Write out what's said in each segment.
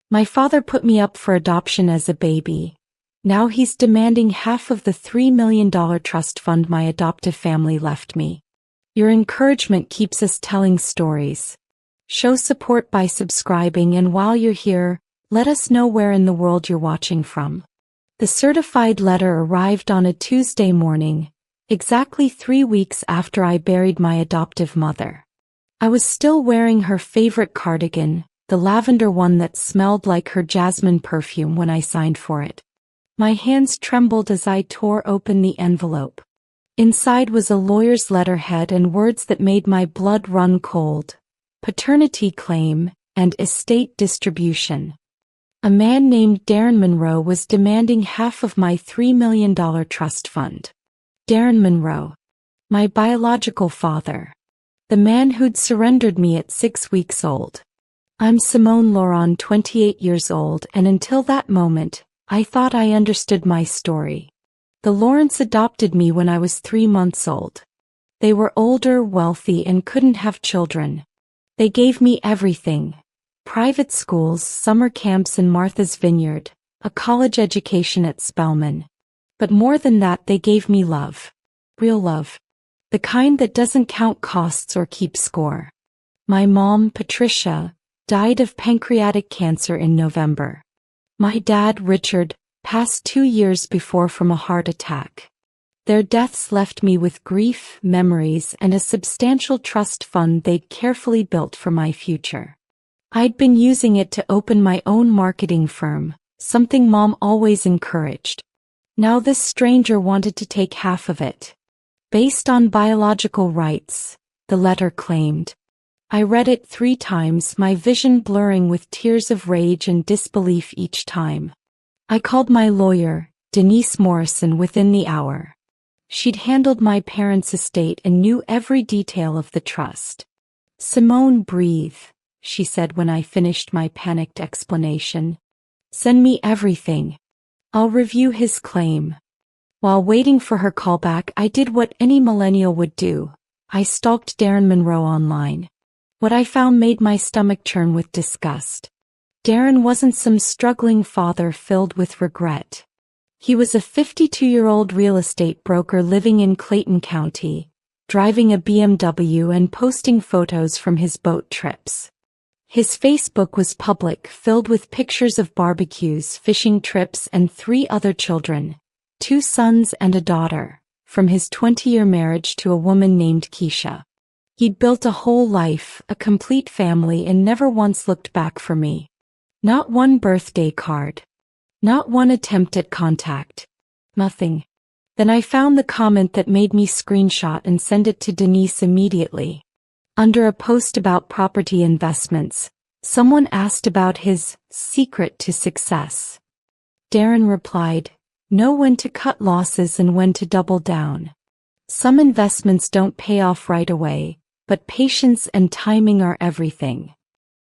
My father put me up for adoption as a baby. Now he's demanding half of the $3 million trust fund my adoptive family left me. Your encouragement keeps us telling stories. Show support by subscribing, and while you're here, let us know where in the world you're watching from. The certified letter arrived on a Tuesday morning, exactly 3 weeks after I buried my adoptive mother. I was still wearing her favorite cardigan, the lavender one that smelled like her jasmine perfume, when I signed for it. My hands trembled as I tore open the envelope. Inside was a lawyer's letterhead and words that made my blood run cold: paternity claim and estate distribution. A man named Darren Monroe was demanding half of my $3 million trust fund. Darren Monroe. My biological father. The man who'd surrendered me at 6 weeks old. I'm Simone Laurent, 28 years old, and until that moment, I thought I understood my story. The Laurents adopted me when I was 3 months old. They were older, wealthy, and couldn't have children. They gave me everything: private schools, summer camps in Martha's Vineyard, a college education at Spelman. But more than that, they gave me love. Real love. The kind that doesn't count costs or keep score. My mom, Patricia, died of pancreatic cancer in November. My dad, Richard, passed 2 years before from a heart attack. Their deaths left me with grief, memories, and a substantial trust fund they'd carefully built for my future. I'd been using it to open my own marketing firm, something Mom always encouraged. Now this stranger wanted to take half of it. Based on biological rights, the letter claimed. I read it 3 times, my vision blurring with tears of rage and disbelief each time. I called my lawyer, Denise Morrison, within the hour. She'd handled my parents' estate and knew every detail of the trust. "Simone, breathe," she said when I finished my panicked explanation. "Send me everything. I'll review his claim." While waiting for her callback, I did what any millennial would do. I stalked Darren Monroe online. What I found made my stomach churn with disgust. Darren wasn't some struggling father filled with regret. He was a 52-year-old real estate broker living in Clayton County, driving a BMW and posting photos from his boat trips. His Facebook was public, filled with pictures of barbecues, fishing trips, and 3 other children, 2 sons and a daughter, from his 20-year marriage to a woman named Keisha. He'd built a whole life, a complete family, and never once looked back for me. Not one birthday card. Not one attempt at contact. Nothing. Then I found the comment that made me screenshot and send it to Denise immediately. Under a post about property investments, someone asked about his secret to success. Darren replied, "Know when to cut losses and when to double down. Some investments don't pay off right away, but patience and timing are everything."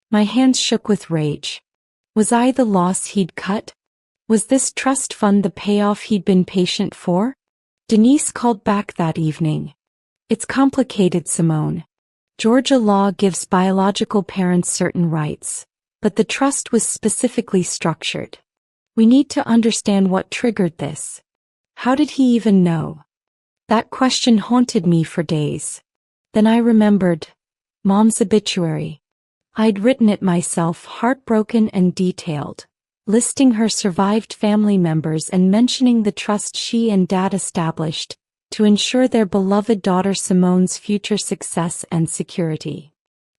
My hands shook with rage. Was I the loss he'd cut? Was this trust fund the payoff he'd been patient for? Denise called back that evening. "It's complicated, Simone. Georgia law gives biological parents certain rights, but the trust was specifically structured. We need to understand what triggered this. How did he even know?" That question haunted me for days. Then I remembered Mom's obituary. I'd written it myself, heartbroken and detailed, listing her survived family members and mentioning the trust she and Dad established to ensure their beloved daughter Simone's future success and security.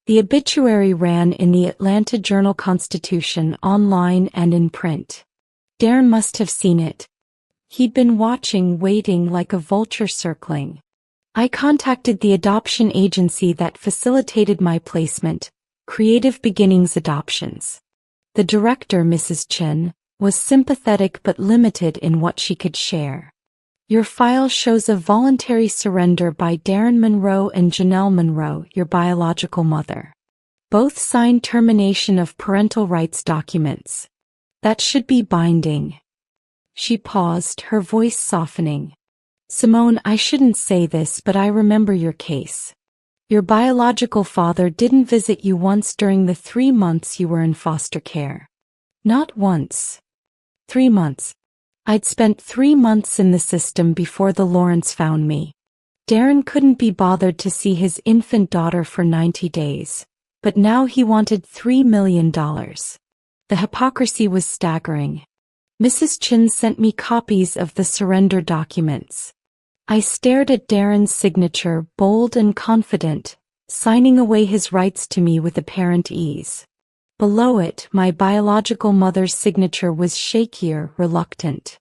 The obituary ran in the Atlanta Journal-Constitution, online and in print. Darren must have seen it. He'd been watching, waiting like a vulture circling. I contacted the adoption agency that facilitated my placement, Creative Beginnings Adoptions. The director, Mrs. Chen, was sympathetic but limited in what she could share. "Your file shows a voluntary surrender by Darren Monroe and Janelle Monroe, your biological mother. Both signed termination of parental rights documents. That should be binding." She paused, her voice softening. "Simone, I shouldn't say this, but I remember your case. Your biological father didn't visit you once during the 3 months you were in foster care. Not once. 3 months. I'd spent 3 months in the system before the Lawrence found me. Darren couldn't be bothered to see his infant daughter for 90 days, but now he wanted $3 million. The hypocrisy was staggering. Mrs. Chin sent me copies of the surrender documents. I stared at Darren's signature, bold and confident, signing away his rights to me with apparent ease. Below it, my biological mother's signature was shakier, reluctant.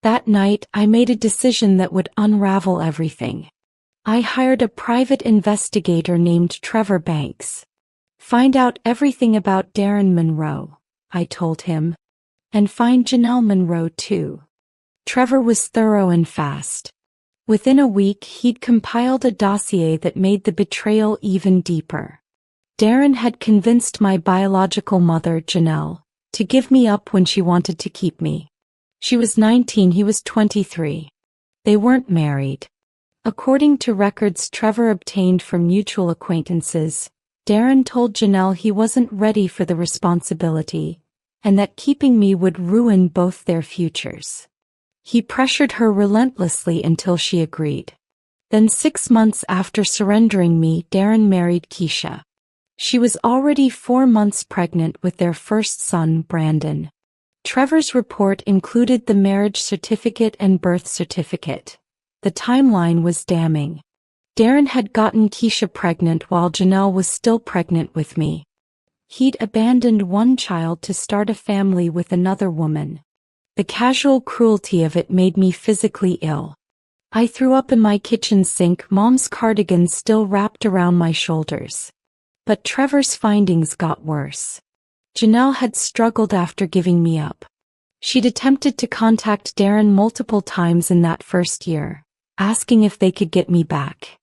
That night, I made a decision that would unravel everything. I hired a private investigator named Trevor Banks. Find out everything about Darren Monroe, I told him. And find Janelle Monroe too. Trevor was thorough and fast. Within a week, he'd compiled a dossier that made the betrayal even deeper. Darren had convinced my biological mother, Janelle, to give me up when she wanted to keep me. She was 19, he was 23. They weren't married. According to records Trevor obtained from mutual acquaintances, Darren told Janelle he wasn't ready for the responsibility, and that keeping me would ruin both their futures. He pressured her relentlessly until she agreed. Then 6 months after surrendering me, Darren married Keisha. She was already 4 months pregnant with their first son, Brandon. Trevor's report included the marriage certificate and birth certificate. The timeline was damning. Darren had gotten Keisha pregnant while Janelle was still pregnant with me. He'd abandoned one child to start a family with another woman. The casual cruelty of it made me physically ill. I threw up in my kitchen sink, Mom's cardigan still wrapped around my shoulders. But Trevor's findings got worse. Janelle had struggled after giving me up. She'd attempted to contact Darren multiple times in that first year, asking if they could get me back.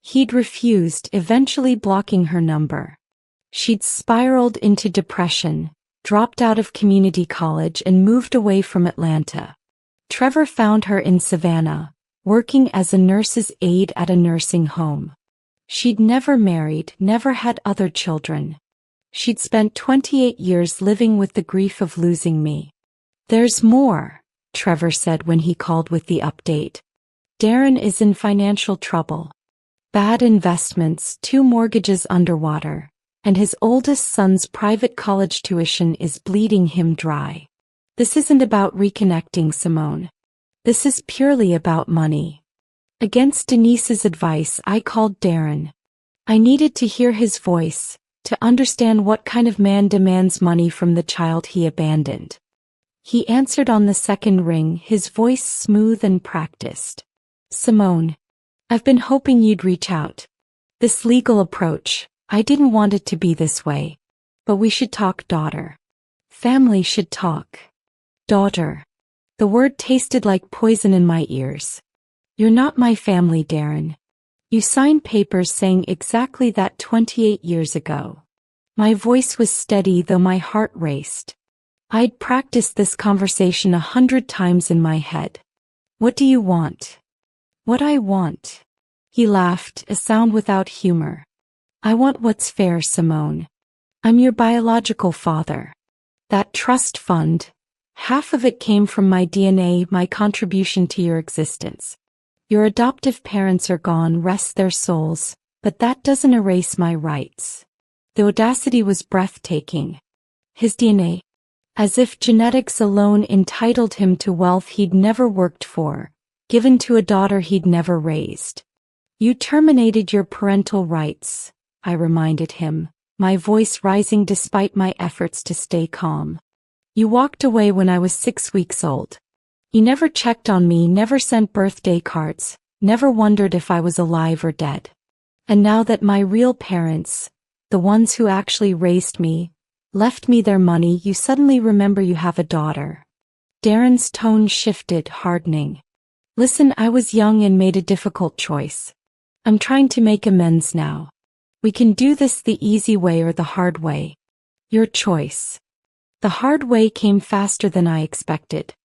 He'd refused, eventually blocking her number. She'd spiraled into depression, dropped out of community college and moved away from Atlanta. Trevor found her in Savannah, working as a nurse's aide at a nursing home. She'd never married, never had other children. She'd spent 28 years living with the grief of losing me. There's more, Trevor said when he called with the update. Darren is in financial trouble. Bad investments, 2 mortgages underwater, and his oldest son's private college tuition is bleeding him dry. This isn't about reconnecting, Simone. This is purely about money. Against Denise's advice, I called Darren. I needed to hear his voice, to understand what kind of man demands money from the child he abandoned. He answered on the second ring, his voice smooth and practiced. Simone, I've been hoping you'd reach out. This legal approach, I didn't want it to be this way. But we should talk, daughter. Family should talk. Daughter. The word tasted like poison in my ears. You're not my family, Darren. You signed papers saying exactly that 28 years ago. My voice was steady though my heart raced. I'd practiced this conversation 100 times in my head. What do you want? What I want. He laughed, a sound without humor. I want what's fair, Simone. I'm your biological father. That trust fund, half of it came from my DNA, my contribution to your existence. Your adoptive parents are gone, rest their souls, but that doesn't erase my rights. The audacity was breathtaking. His DNA, as if genetics alone entitled him to wealth he'd never worked for, given to a daughter he'd never raised. You terminated your parental rights, I reminded him, my voice rising despite my efforts to stay calm. You walked away when I was 6 weeks old. You never checked on me, never sent birthday cards, never wondered if I was alive or dead. And now that my real parents, the ones who actually raised me, left me their money, you suddenly remember you have a daughter. Darren's tone shifted, hardening. Listen, I was young and made a difficult choice. I'm trying to make amends now. We can do this the easy way or the hard way. Your choice. The hard way came faster than I expected.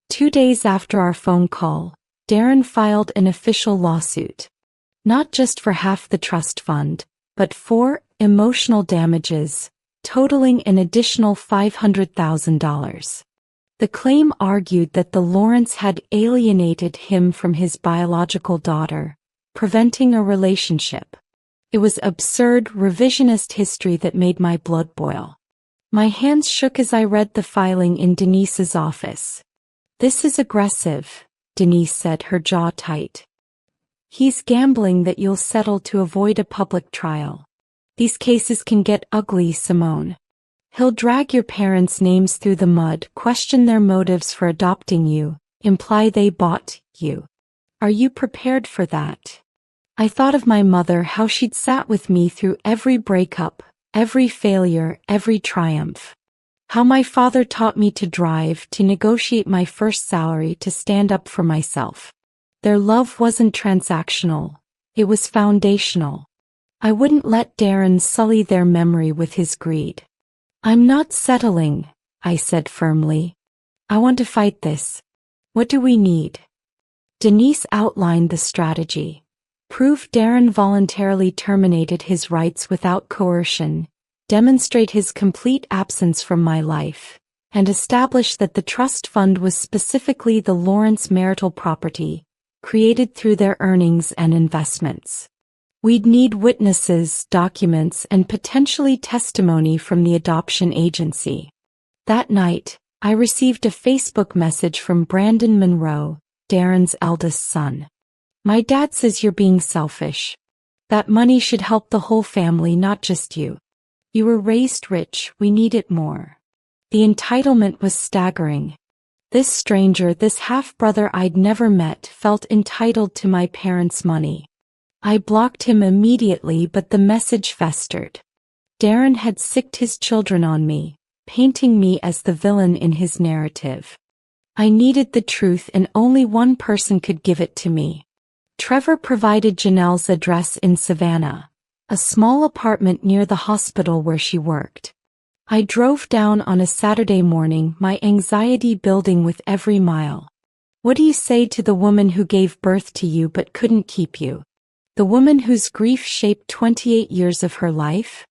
2 days after our phone call, Darren filed an official lawsuit. Not just for half the trust fund, but for emotional damages, totaling an additional $500,000. The claim argued that the Lawrence had alienated him from his biological daughter, preventing a relationship. It was absurd revisionist history that made my blood boil. My hands shook as I read the filing in Denise's office. "This is aggressive," Denise said, her jaw tight. "He's gambling that you'll settle to avoid a public trial. These cases can get ugly, Simone. He'll drag your parents' names through the mud, question their motives for adopting you, imply they bought you. Are you prepared for that?" I thought of my mother, how she'd sat with me through every breakup, every failure, every triumph. How my father taught me to drive, to negotiate my first salary, to stand up for myself. Their love wasn't transactional, it was foundational. I wouldn't let Darren sully their memory with his greed. "I'm not settling," I said firmly. "I want to fight this. What do we need?" Denise outlined the strategy. Prove Darren voluntarily terminated his rights without coercion, demonstrate his complete absence from my life, and establish that the trust fund was specifically the Lawrence marital property, created through their earnings and investments. We'd need witnesses, documents, and potentially testimony from the adoption agency. That night, I received a Facebook message from Brandon Monroe, Darren's eldest son. "My dad says you're being selfish. That money should help the whole family, not just you. You were raised rich, we need it more." The entitlement was staggering. This stranger, this half-brother I'd never met, felt entitled to my parents' money. I blocked him immediately, but the message festered. Darren had sicked his children on me, painting me as the villain in his narrative. I needed the truth, and only one person could give it to me. Trevor provided Janelle's address in Savannah, a small apartment near the hospital where she worked. I drove down on a Saturday morning, my anxiety building with every mile. What do you say to the woman who gave birth to you but couldn't keep you? The woman whose grief shaped 28 years of her life?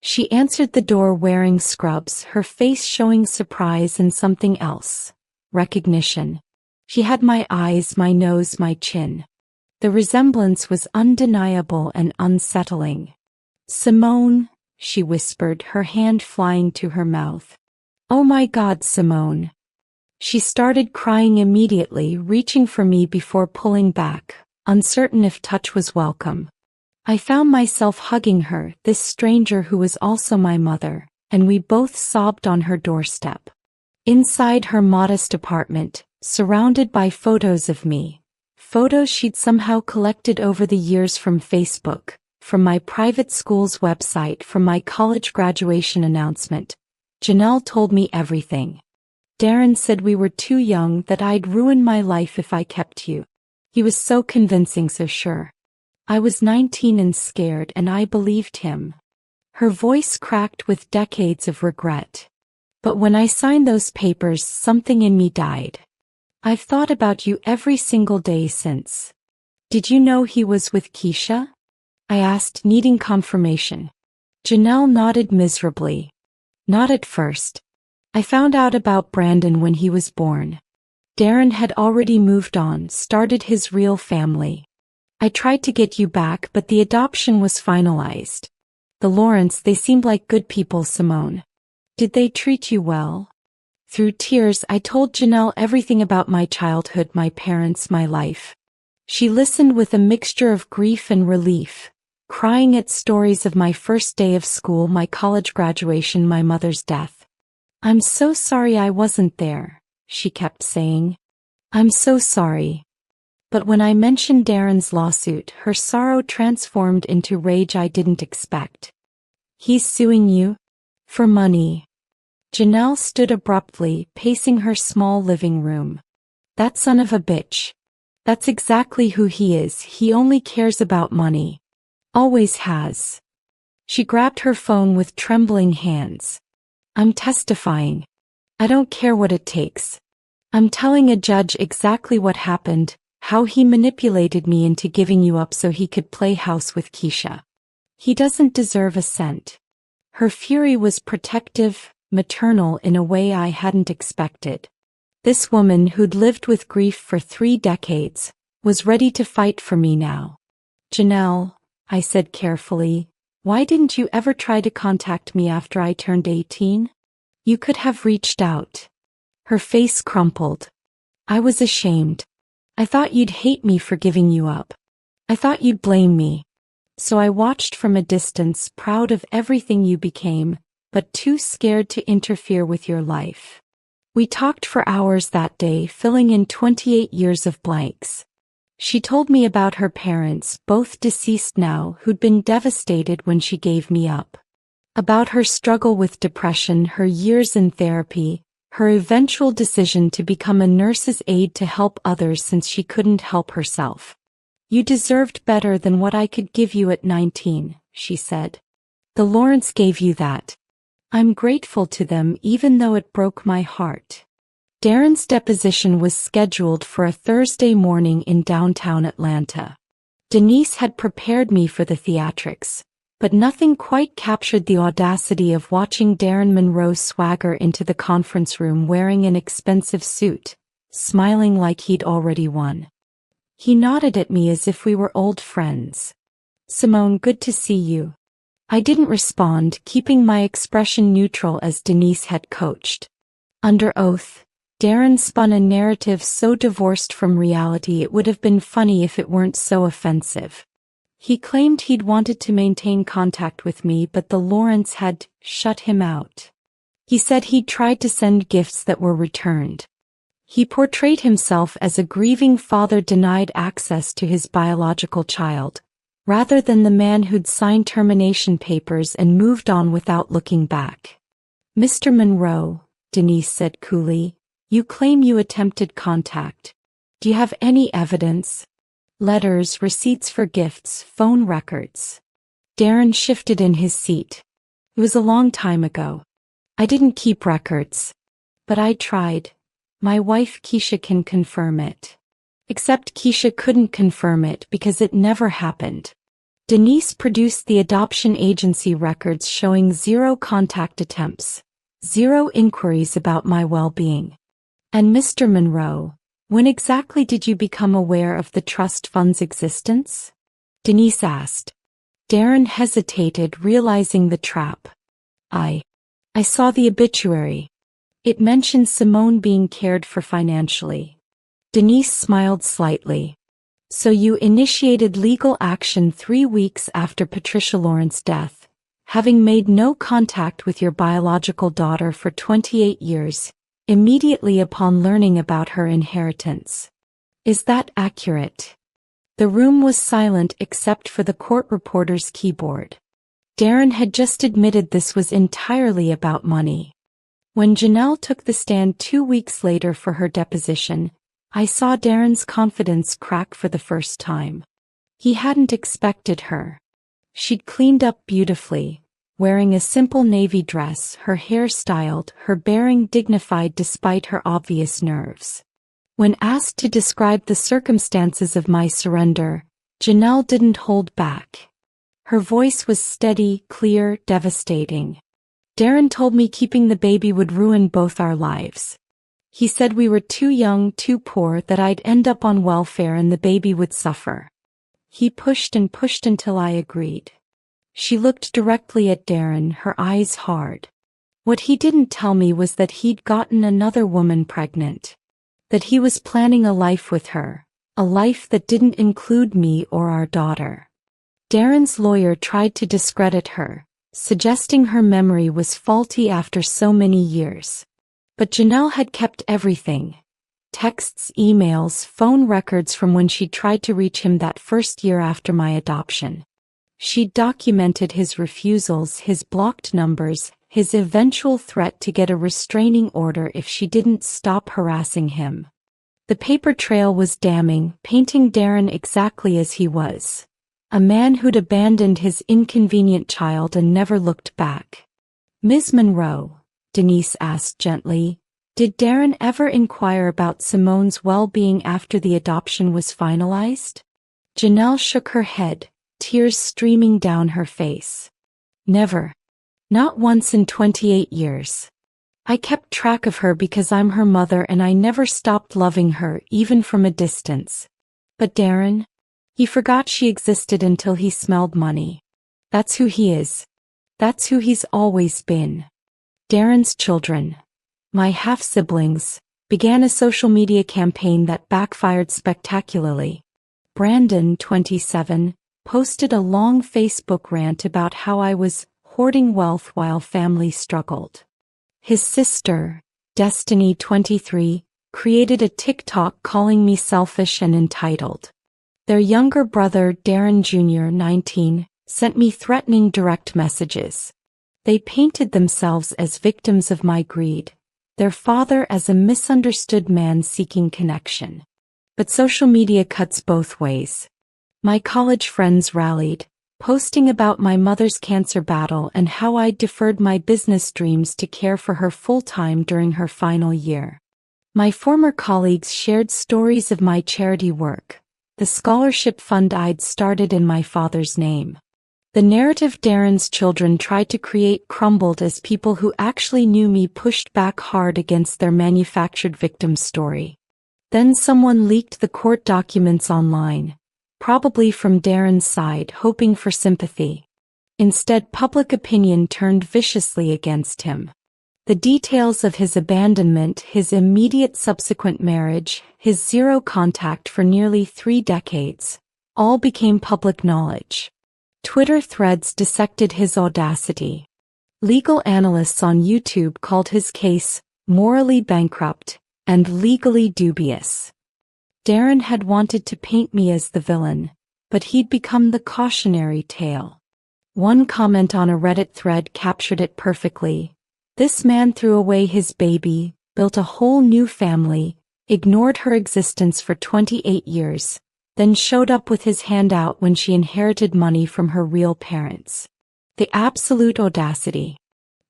She answered the door wearing scrubs, her face showing surprise and something else. Recognition. She had my eyes, my nose, my chin. The resemblance was undeniable and unsettling. "Simone," she whispered, her hand flying to her mouth. "Oh my God, Simone." She started crying immediately, reaching for me before pulling back, uncertain if touch was welcome. I found myself hugging her, this stranger who was also my mother, and we both sobbed on her doorstep. Inside her modest apartment, surrounded by photos of me, photos she'd somehow collected over the years from Facebook, from my private school's website, from my college graduation announcement, Janelle told me everything. "Darren said we were too young, that I'd ruin my life if I kept you. He was so convincing, so sure. I was 19 and scared, and I believed him." Her voice cracked with decades of regret. "But when I signed those papers, something in me died. I've thought about you every single day since." "Did you know he was with Keisha?" I asked, needing confirmation. Janelle nodded miserably. "Not at first. I found out about Brandon when he was born. Darren had already moved on, started his real family. I tried to get you back, but the adoption was finalized. The Lawrence, they seemed like good people, Simone. Did they treat you well?" Through tears, I told Janelle everything about my childhood, my parents, my life. She listened with a mixture of grief and relief, crying at stories of my first day of school, my college graduation, my mother's death. "I'm so sorry I wasn't there," she kept saying. "I'm so sorry." But when I mentioned Darren's lawsuit, her sorrow transformed into rage I didn't expect. "He's suing you? For money?" Janelle stood abruptly, pacing her small living room. "That son of a bitch. That's exactly who he is. He only cares about money. Always has." She grabbed her phone with trembling hands. "I'm testifying. I don't care what it takes. I'm telling a judge exactly what happened, how he manipulated me into giving you up so he could play house with Keisha. He doesn't deserve a cent." Her fury was protective, maternal in a way I hadn't expected. This woman who'd lived with grief for 3 decades was ready to fight for me now. "Janelle," I said carefully, "why didn't you ever try to contact me after I turned 18? You could have reached out." Her face crumpled. "I was ashamed. I thought you'd hate me for giving you up. I thought you'd blame me. So I watched from a distance, proud of everything you became, but too scared to interfere with your life." We talked for hours that day, filling in 28 years of blanks. She told me about her parents, both deceased now, who'd been devastated when she gave me up. About her struggle with depression, her years in therapy, her eventual decision to become a nurse's aide to help others since she couldn't help herself. "You deserved better than what I could give you at 19, she said. "The Lawrence gave you that. I'm grateful to them even though it broke my heart." Darren's deposition was scheduled for a Thursday morning in downtown Atlanta. Denise had prepared me for the theatrics, but nothing quite captured the audacity of watching Darren Monroe swagger into the conference room wearing an expensive suit, smiling like he'd already won. He nodded at me as if we were old friends. "Simone, good to see you." I didn't respond, keeping my expression neutral as Denise had coached. Under oath, Darren spun a narrative so divorced from reality it would have been funny if it weren't so offensive. He claimed he'd wanted to maintain contact with me, but the Lawrence had shut him out. He said he'd tried to send gifts that were returned. He portrayed himself as a grieving father denied access to his biological child, rather than the man who'd signed termination papers and moved on without looking back. "Mr. Monroe," Denise said coolly, "you claim you attempted contact. Do you have any evidence? Letters, receipts for gifts, phone records?" Darren shifted in his seat. "It was a long time ago. I didn't keep records. But I tried. My wife Keisha can confirm it." Except Keisha couldn't confirm it because it never happened. Denise produced the adoption agency records showing 0 contact attempts, 0 inquiries about my well-being. "And Mr. Monroe, when exactly did you become aware of the trust fund's existence?" Denise asked. Darren hesitated, realizing the trap. I saw the obituary. It mentioned Simone being cared for financially." Denise smiled slightly. "So you initiated legal action 3 weeks after Patricia Lawrence's death, having made no contact with your biological daughter for 28 years, immediately upon learning about her inheritance. Is that accurate?" The room was silent except for the court reporter's keyboard. Darren had just admitted this was entirely about money. When Janelle took the stand 2 weeks later for her deposition, I saw Darren's confidence crack for the first time. He hadn't expected her. She'd cleaned up beautifully, wearing a simple navy dress, her hair styled, her bearing dignified despite her obvious nerves. When asked to describe the circumstances of my surrender, Janelle didn't hold back. Her voice was steady, clear, devastating. "Darren told me keeping the baby would ruin both our lives. He said we were too young, too poor, that I'd end up on welfare and the baby would suffer. He pushed and pushed until I agreed." She looked directly at Darren, her eyes hard. "What he didn't tell me was that he'd gotten another woman pregnant. That he was planning a life with her, a life that didn't include me or our daughter." Darren's lawyer tried to discredit her, suggesting her memory was faulty after so many years. But Janelle had kept everything. Texts, emails, phone records from when she tried to reach him that first year after my adoption. She'd documented his refusals, his blocked numbers, his eventual threat to get a restraining order if she didn't stop harassing him. The paper trail was damning, painting Darren exactly as he was. A man who'd abandoned his inconvenient child and never looked back. "Ms. Monroe," Denise asked gently, "did Darren ever inquire about Simone's well-being after the adoption was finalized?" Janelle shook her head, tears streaming down her face. "Never. Not once in 28 years. I kept track of her because I'm her mother and I never stopped loving her, even from a distance. But Darren? He forgot she existed until he smelled money. That's who he is. That's who he's always been. Darren's children, my half-siblings, began a social media campaign that backfired spectacularly. Brandon, 27, posted a long Facebook rant about how I was hoarding wealth while family struggled. His sister, Destiny, 23, created a TikTok calling me selfish and entitled. Their younger brother, Darren Jr., 19, sent me threatening direct messages. They painted themselves as victims of my greed, their father as a misunderstood man seeking connection. But social media cuts both ways. My college friends rallied, posting about my mother's cancer battle and how I deferred my business dreams to care for her full-time during her final year. My former colleagues shared stories of my charity work, the scholarship fund I'd started in my father's name. The narrative Darren's children tried to create crumbled as people who actually knew me pushed back hard against their manufactured victim story. Then someone leaked the court documents online, probably from Darren's side, hoping for sympathy. Instead, public opinion turned viciously against him. The details of his abandonment, his immediate subsequent marriage, his zero contact for nearly 3 decades, all became public knowledge. Twitter threads dissected his audacity. Legal analysts on YouTube called his case morally bankrupt and legally dubious. Darren had wanted to paint me as the villain, but he'd become the cautionary tale. One comment on a Reddit thread captured it perfectly. This man threw away his baby, built a whole new family, ignored her existence for 28 years, then showed up with his hand out when she inherited money from her real parents. The absolute audacity.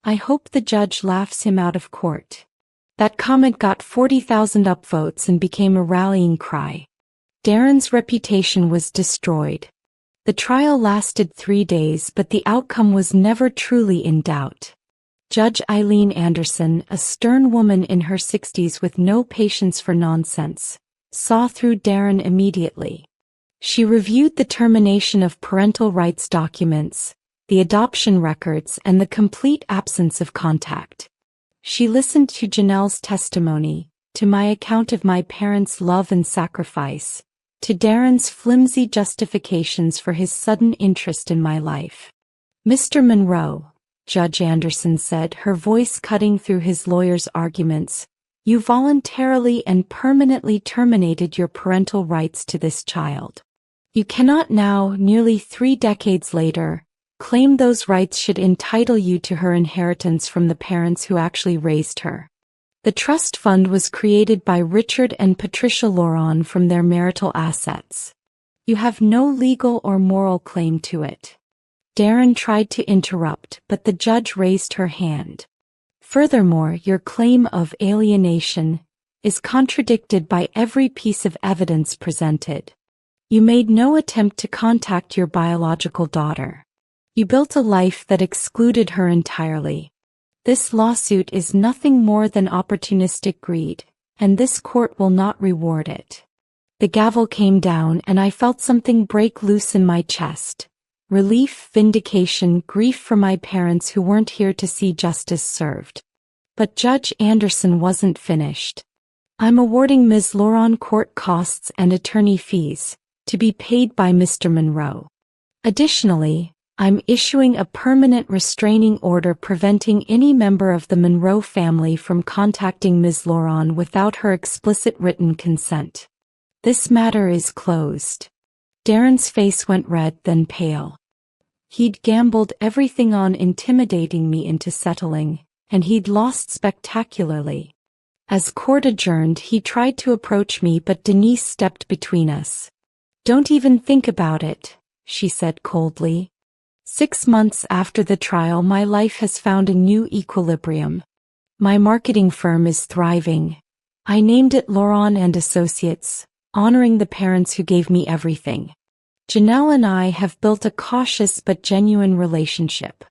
I hope the judge laughs him out of court. That comment got 40,000 upvotes and became a rallying cry. Darren's reputation was destroyed. The trial lasted 3 days, but the outcome was never truly in doubt. Judge Eileen Anderson, a stern woman in her 60s with no patience for nonsense, saw through Darren immediately. She reviewed the termination of parental rights documents, the adoption records, and the complete absence of contact. She listened to Janelle's testimony, to my account of my parents' love and sacrifice, to Darren's flimsy justifications for his sudden interest in my life. Mr. Monroe, Judge Anderson said, her voice cutting through his lawyer's arguments, you voluntarily and permanently terminated your parental rights to this child. You cannot now, nearly 3 decades later, claim those rights should entitle you to her inheritance from the parents who actually raised her. The trust fund was created by Richard and Patricia Loron from their marital assets. You have no legal or moral claim to it. Darren tried to interrupt, but the judge raised her hand. Furthermore, your claim of alienation is contradicted by every piece of evidence presented. You made no attempt to contact your biological daughter. You built a life that excluded her entirely. This lawsuit is nothing more than opportunistic greed, and this court will not reward it. The gavel came down and I felt something break loose in my chest. Relief, vindication, grief for my parents who weren't here to see justice served. But Judge Anderson wasn't finished. I'm awarding Ms. Loron court costs and attorney fees, to be paid by Mr. Monroe. Additionally, I'm issuing a permanent restraining order preventing any member of the Monroe family from contacting Ms. Loron without her explicit written consent. This matter is closed. Darren's face went red, then pale. He'd gambled everything on intimidating me into settling, and he'd lost spectacularly. As court adjourned, he tried to approach me, but Denise stepped between us. Don't even think about it, she said coldly. 6 months after the trial, my life has found a new equilibrium. My marketing firm is thriving. I named it Loron and Associates, honoring the parents who gave me everything. Janelle and I have built a cautious but genuine relationship.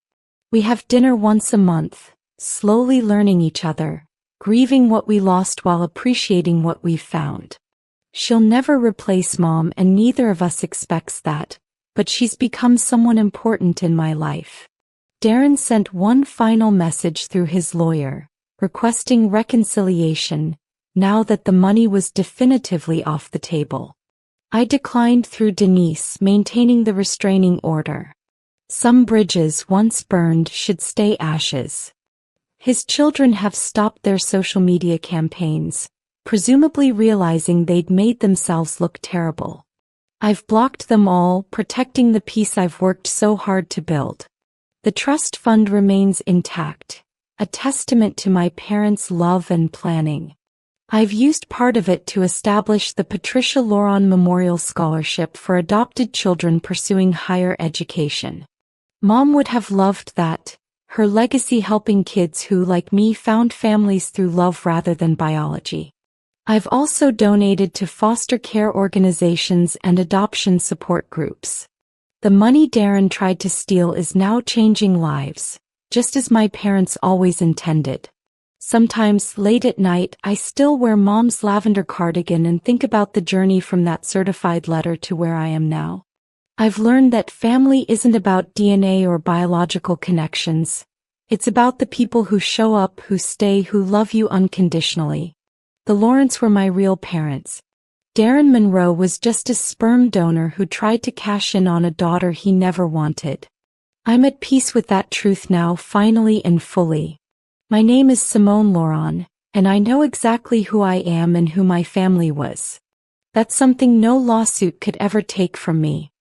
We have dinner once a month, slowly learning each other, grieving what we lost while appreciating what we've found. She'll never replace Mom, and neither of us expects that, but she's become someone important in my life. Darren sent one final message through his lawyer, requesting reconciliation, now that the money was definitively off the table. I declined through Denise, maintaining the restraining order. Some bridges once burned should stay ashes. His children have stopped their social media campaigns, presumably realizing they'd made themselves look terrible. I've blocked them all, protecting the peace I've worked so hard to build. The trust fund remains intact, a testament to my parents' love and planning. I've used part of it to establish the Patricia Lauron Memorial Scholarship for adopted children pursuing higher education. Mom would have loved that, her legacy helping kids who, like me, found families through love rather than biology. I've also donated to foster care organizations and adoption support groups. The money Darren tried to steal is now changing lives, just as my parents always intended. Sometimes, late at night, I still wear Mom's lavender cardigan and think about the journey from that certified letter to where I am now. I've learned that family isn't about DNA or biological connections. It's about the people who show up, who stay, who love you unconditionally. The Lawrence were my real parents. Darren Monroe was just a sperm donor who tried to cash in on a daughter he never wanted. I'm at peace with that truth now, finally and fully. My name is Simone Lauron, and I know exactly who I am and who my family was. That's something no lawsuit could ever take from me.